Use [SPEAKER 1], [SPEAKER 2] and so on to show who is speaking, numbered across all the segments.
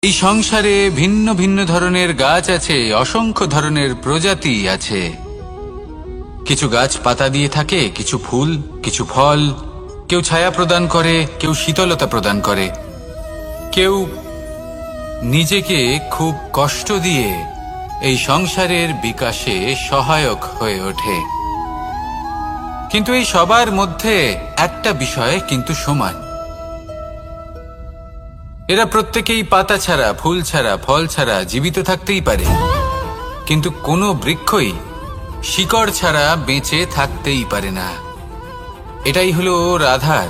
[SPEAKER 1] এই সংসারে ভিন্ন ভিন্ন ধরনের গাছ আছে, অসংখ্য ধরনের প্রজাতি আছে। কিছু গাছ পাতা দিয়ে থাকে, কিছু ফুল, কিছু ফল, কেউ ছায়া প্রদান করে, কেউ শীতলতা প্রদান করে, কেউ নিজেকে খুব কষ্ট দিয়ে এই সংসারের বিকাশে সহায়ক হয়ে ওঠে। কিন্তু এই সবার মধ্যে একটা বিষয় কিন্তু সমান, এরা প্রত্যেকেই পাতা ছাড়া, ফুল ছাড়া, ফল ছাড়া জীবিত থাকতেই পারে, কিন্তু কোনো বৃক্ষই শিকড় ছাড়া বেঁচে থাকতেই পারে না। এটাই হলো রাধার।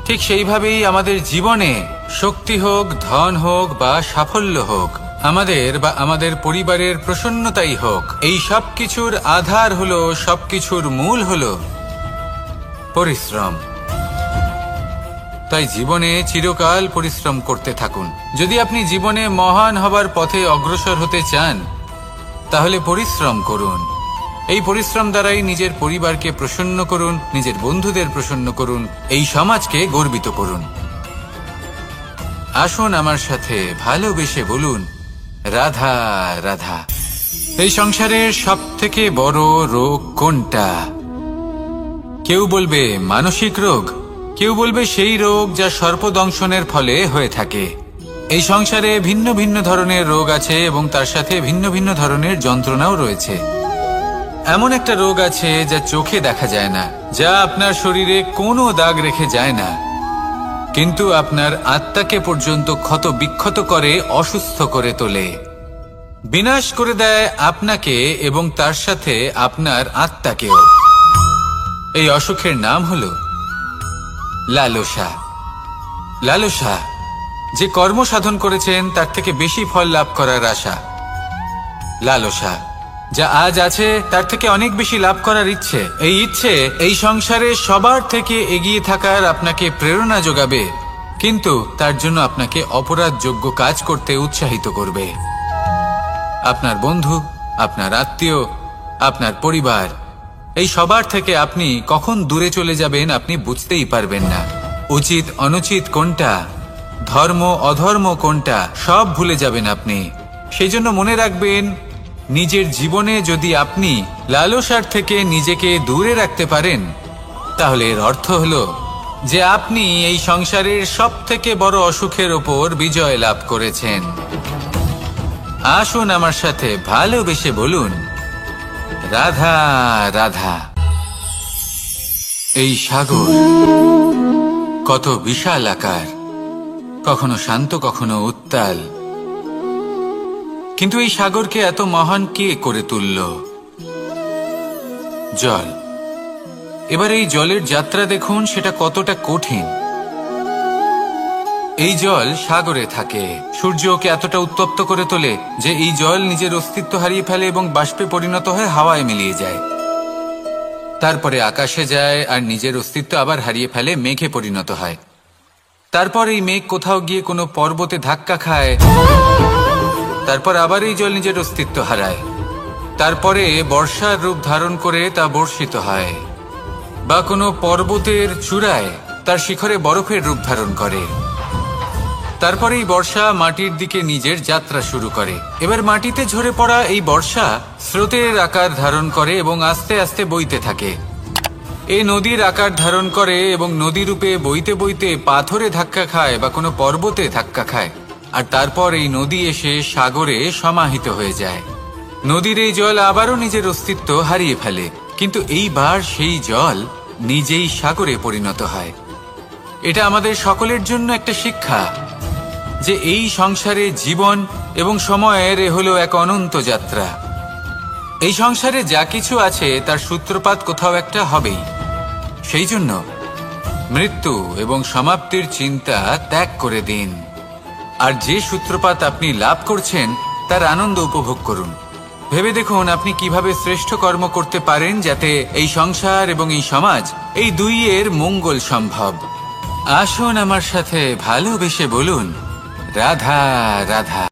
[SPEAKER 1] ঠিক সেইভাবেই আমাদের জীবনে শক্তি হোক, ধন হোক বা সাফল্য হোক, আমাদের বা আমাদের পরিবারের প্রসন্নতাই হোক, এই সব কিছুর আধার হলো, সবকিছুর মূল হলো পরিশ্রম। তাই জীবনে চিরকাল পরিশ্রম করতে থাকুন। যদি আপনি জীবনে মহান হবার পথে অগ্রসর হতে চান, তাহলে পরিশ্রম করুন। এই পরিশ্রম দ্বারাই নিজের পরিবারকে প্রসন্ন করুন, নিজের বন্ধুদের প্রসন্ন করুন, এই সমাজকে গর্বিত করুন। আসুন আমার সাথে ভালোবেসে বলুন, রাধা রাধা। এই সংসারের সব থেকে বড় রোগ কোনটা? কেউ বলবে মানসিক রোগ, কেউ বলবে সেই রোগ যা সর্পদংশনের ফলে হয়ে থাকে। এই সংসারে ভিন্ন ভিন্ন ধরনের রোগ আছে এবং তার সাথে ভিন্ন ভিন্ন ধরনের যন্ত্রণাও রয়েছে। এমন একটা রোগ আছে যা চোখে দেখা যায় না, যা আপনার শরীরে কোনো দাগ রেখে যায় না, কিন্তু আপনার আত্মাকে পর্যন্ত ক্ষত বিক্ষত করে, অসুস্থ করে তোলে, বিনাশ করে দেয় আপনাকে এবং তার সাথে আপনার আত্মাকেও। এই অসুখের নাম হলো লালসা। লালসা, যে কর্ম সাধন করেছেন তার থেকে বেশি ফল লাভ করার আশা। লালসা, যা আজ আছে তার থেকে অনেক বেশি লাভ করার ইচ্ছে। এই ইচ্ছে এই সংসারে সবার থেকে এগিয়ে থাকার আপনাকে প্রেরণা যোগাবে, কিন্তু তার জন্য আপনাকে অপরাধযোগ্য কাজ করতে উৎসাহিত করবে। আপনার বন্ধু, আপনার আত্মীয়, আপনার পরিবার, এই সবার থেকে আপনি কখন দূরে চলে যাবেন আপনি বুঝতেই পারবেন না। উচিত অনুচিত কোনটা, ধর্ম অধর্ম কোনটা, সব ভুলে যাবেন আপনি। সেই জন্য মনে রাখবেন, নিজের জীবনে যদি আপনি লালসার থেকে নিজেকে দূরে রাখতে পারেন, তাহলে এর অর্থ হলো যে আপনি এই সংসারের সব থেকে বড় অসুখের ওপর বিজয় লাভ করেছেন। আসুন আমার সাথে ভালোবেসে বলুন, রাধা রাধা। এই সাগর কত বিশাল আকার, কখনো শান্ত কখনো উত্তাল, কিন্তু এই সাগরকে এত মহান কে করে তুলল? জল। এবার এই জলের যাত্রা দেখুন, সেটা কতটা কঠিন। এই জল সাগরে থাকে, সূর্য ওকে এতটা উত্তপ্ত করে তোলে যে এই জল নিজের অস্তিত্ব হারিয়ে ফেলে এবং বাষ্পে পরিণত হয়ে হাওয়ায় মিলিয়ে যায়। তারপরে আকাশে যায় আর নিজের অস্তিত্ব আবার হারিয়ে ফেলে, মেঘে পরিণত হয়। তারপর এই মেঘ কোথাও গিয়ে কোনো পর্বতে ধাক্কা খায়, তারপর আবার এই জল নিজের অস্তিত্ব হারায়। তারপরে বর্ষার রূপ ধারণ করে তা বর্ষিত হয়, বা কোনো পর্বতের চূড়ায় তার শিখরে বরফের রূপ ধারণ করে। তারপরে এই বর্ষা মাটির দিকে নিজের যাত্রা শুরু করে। এবার মাটিতে ঝরে পড়া এই বর্ষা স্রোতের আকার ধারণ করে এবং আস্তে আস্তে বইতে থাকে। এই নদীর আকার ধারণ করে এবং নদী রূপে বইতে বইতে পাথরে ধাক্কা খায় বা কোনো পর্বতে ধাক্কা খায়, আর তারপর এই নদী এসে সাগরে সমাহিত হয়ে যায়। নদীর এই জল আবারও নিজের অস্তিত্ব হারিয়ে ফেলে, কিন্তু এইবার সেই জল নিজেই সাগরে পরিণত হয়। এটা আমাদের সকলের জন্য একটা শিক্ষা যে এই সংসারে জীবন এবং সময়ের হলো এক অনন্ত যাত্রা। এই সংসারে যা কিছু আছে তার সূত্রপাত কোথাও একটা হবেই। সেই জন্য মৃত্যু এবং সমাপ্তির চিন্তা ত্যাগ করে দিন, আর যে সূত্রপাত আপনি লাভ করছেন তার আনন্দ উপভোগ করুন। ভেবে দেখুন আপনি কিভাবে শ্রেষ্ঠ কর্ম করতে পারেন যাতে এই সংসার এবং এই সমাজ, এই দুইয়ের মঙ্গল সম্ভব। আসুন আমার সাথে ভালোবেসে বলুন, রাধা রাধা।